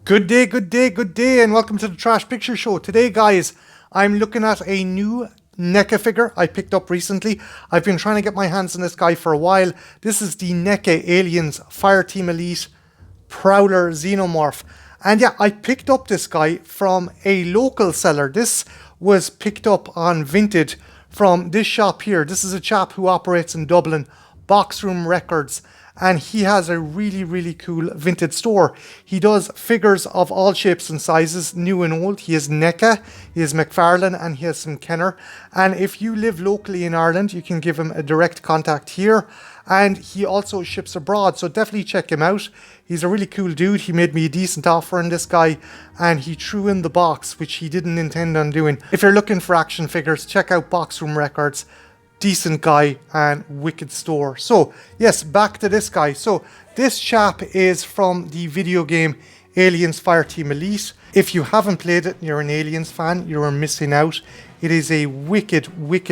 Good day, good day, good day, and welcome to the Trash Picture Show. Today, guys, I'm looking at a new Neca figure I picked up recently. I've been trying to get my hands on this guy for a while. This is the Neca Aliens Fireteam Elite Prowler Xenomorph. And yeah, I picked up this guy from a local seller. This was picked up on Vinted from this shop here. This is a chap who operates in Dublin, BoxRooms Records. And he has a really cool vintage store. He does figures of all shapes and sizes, new and old. He has Neca, he has McFarlane, and he has some Kenner. And if you live locally in Ireland, you can give him a direct contact here. And he also ships abroad, so definitely check him out. He's a really cool dude. He made me a decent offer on this guy, and he threw in the box, which he didn't intend on doing. If you're looking for action figures, check out BoxRooms Records. Decent guy and wicked store. So yes, back to this guy. So this chap is from the video game Aliens Fireteam Elite. If you haven't played it and you're an Aliens fan, you're missing out. It is a wicked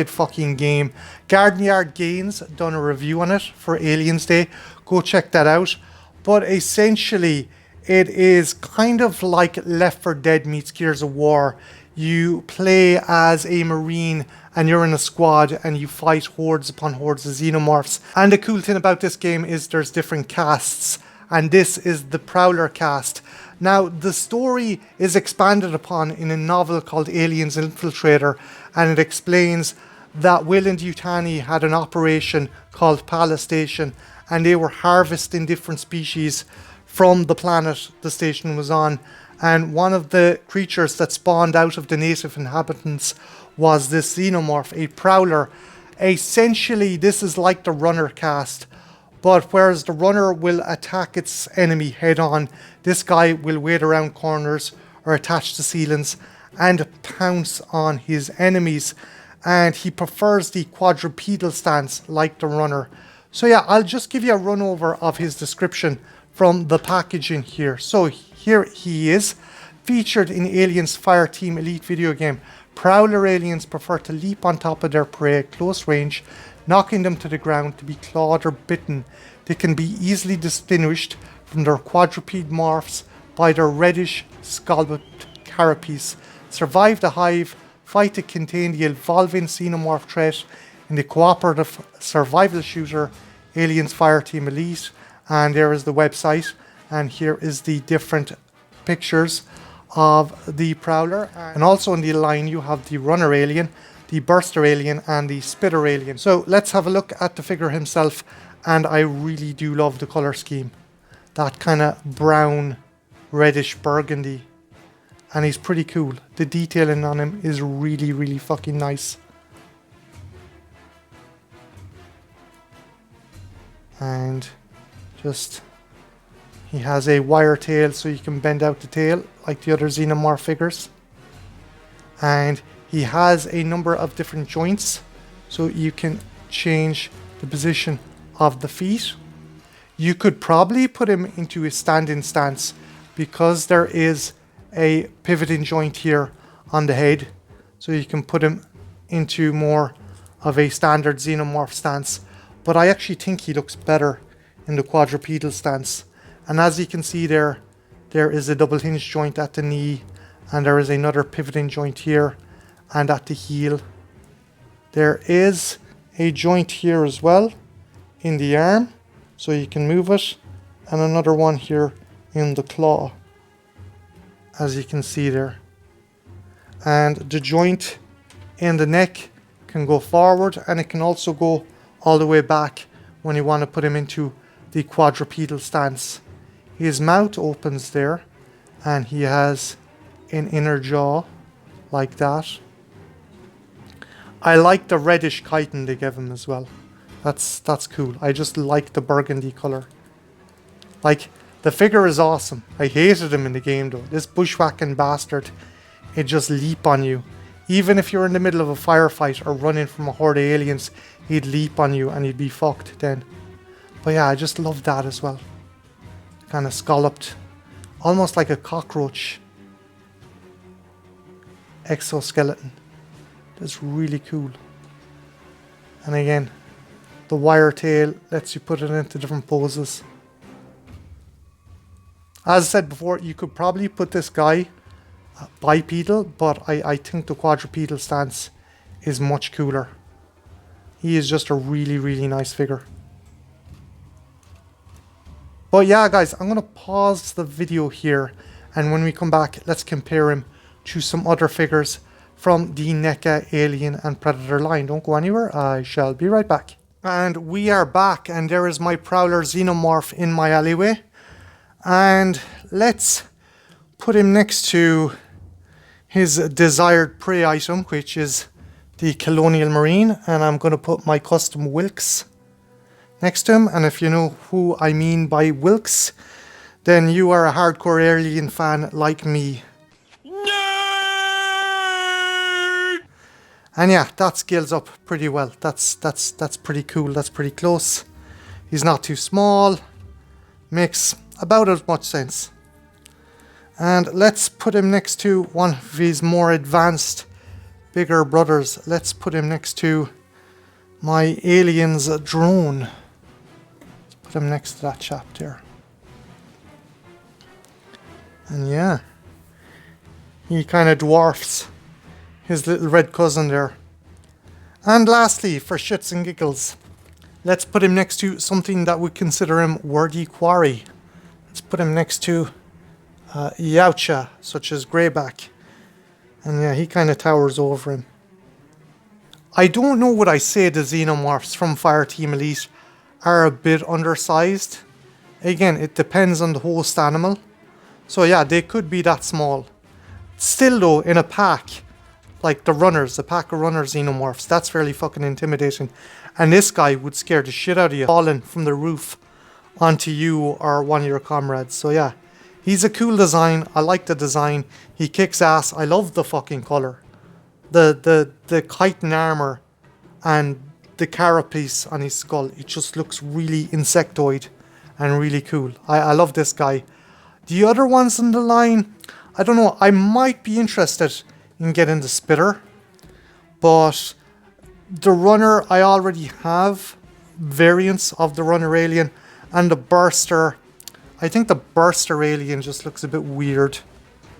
fucking game. Garden Yard Games done a review on it for Aliens Day. Go check that out. But essentially it is kind of like Left 4 Dead meets Gears of War. You play as a Marine and you're in a squad and you fight hordes upon hordes of xenomorphs. And the cool thing about this game is there's different casts, and this is the Prowler cast. Now, the story is expanded upon in a novel called Aliens Infiltrator, and it explains that Will and Yutani had an operation called Pala Station, and they were harvesting different species from the planet the station was on. And one of the creatures that spawned out of the native inhabitants was this xenomorph, a prowler. Essentially, this is like the runner cast, but whereas the runner will attack its enemy head on, this guy will wait around corners or attach to ceilings and pounce on his enemies. And he prefers the quadrupedal stance like the runner. So yeah, I'll just give you a run over of his description from the packaging here. So here he is, featured in Aliens Fireteam Elite video game. Prowler aliens prefer to leap on top of their prey at close range, knocking them to the ground to be clawed or bitten. They can be easily distinguished from their quadruped morphs by their reddish scalloped carapace. Survive the hive, fight to contain the evolving xenomorph threat in the cooperative survival shooter Aliens Fireteam Elite. And there is the website, and here is the different pictures of the Prowler. And also in the line you have the runner alien, the burster alien, and the spitter alien. So let's have a look at the figure himself, and I really do love the color scheme. That kind of brown, reddish burgundy, and he's pretty cool. The detailing on him is really fucking nice. And just, he has a wire tail so you can bend out the tail like the other Xenomorph figures. And he has a number of different joints so you can change the position of the feet. You could probably put him into a standing stance because there is a pivoting joint here on the head. So you can put him into more of a standard Xenomorph stance. But I actually think he looks better in the quadrupedal stance. And as you can see there is a double hinge joint at the knee, and there is another pivoting joint here and at the heel. There is a joint here as well in the arm, so you can move it, and another one here in the claw, as you can see there. And the joint in the neck can go forward, and it can also go all the way back when you want to put him into the quadrupedal stance. His mouth opens there, and he has an inner jaw like that. I like the reddish chitin they gave him as well. That's cool. I just like the burgundy color. Like, the figure is awesome. I hated him in the game though. This bushwhacking bastard, it just leap on you. Even if you're in the middle of a firefight or running from a horde of aliens, he'd leap on you and you'd be fucked then. But yeah, I just love that as well. Kind of scalloped, almost like a cockroach exoskeleton. That's really cool. And again, the wire tail lets you put it into different poses. As I said before, you could probably put this guy bipedal, but I think the quadrupedal stance is much cooler. He is just a really, really nice figure. But yeah, guys, I'm going to pause the video here. And when we come back, let's compare him to some other figures from the NECA, Alien and Predator line. Don't go anywhere. I shall be right back. And we are back. And there is my Prowler Xenomorph in my alleyway. And let's put him next to his desired prey item, which is the Colonial Marine. And I'm going to put my custom Wilkes next to him. And if you know who I mean by Wilkes, then you are a hardcore Alien fan like me. Nerd! And yeah, that scales up pretty well. That's pretty cool. That's pretty close. He's not too small. Makes about as much sense. And let's put him next to one of his more advanced, bigger brothers. Let's put him next to my Alien's drone. Let's put him next to that chap there. And yeah, he kind of dwarfs his little red cousin there. And lastly, for shits and giggles, let's put him next to something that would consider him worthy quarry. Let's put him next to Yautja, such as Greyback. And yeah, he kind of towers over him. I don't know what I say the Xenomorphs from Fireteam Elite are a bit undersized. Again, it depends on the host animal. So yeah, they could be that small. Still though, in a pack, like the runners, the pack of runner Xenomorphs, that's fairly fucking intimidating. And this guy would scare the shit out of you, falling from the roof onto you or one of your comrades. So yeah, he's a cool design. I like the design. He kicks ass. I love the fucking colour. The chitin armour and the carapace on his skull, it just looks really insectoid and really cool. I love this guy. The other ones in the line, I don't know, I might be interested in getting the Spitter, but the Runner, I already have variants of the Runner Alien, and the Burster, I think the Burster Alien just looks a bit weird,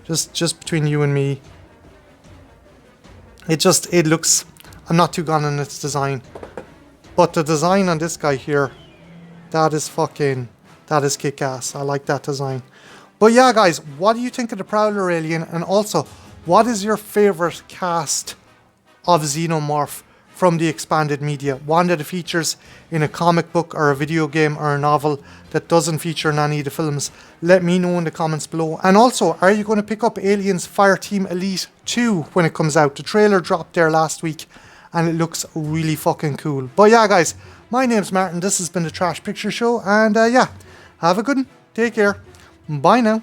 just between you and me. It looks, I'm not too gone on its design, but the design on this guy here, that is kick-ass. I like that design. But yeah, guys, what do you think of the Prowler Alien? And also, what is your favourite cast of Xenomorph from the expanded media? One that features in a comic book or a video game or a novel that doesn't feature in any of the films? Let me know in the comments below. And also, are you going to pick up Aliens Fireteam Elite 2 when it comes out? The trailer dropped there last week and it looks really fucking cool. But yeah, guys, my name's Martin. This has been the Trash Picture Show. And yeah, have a good one. Take care. Bye now.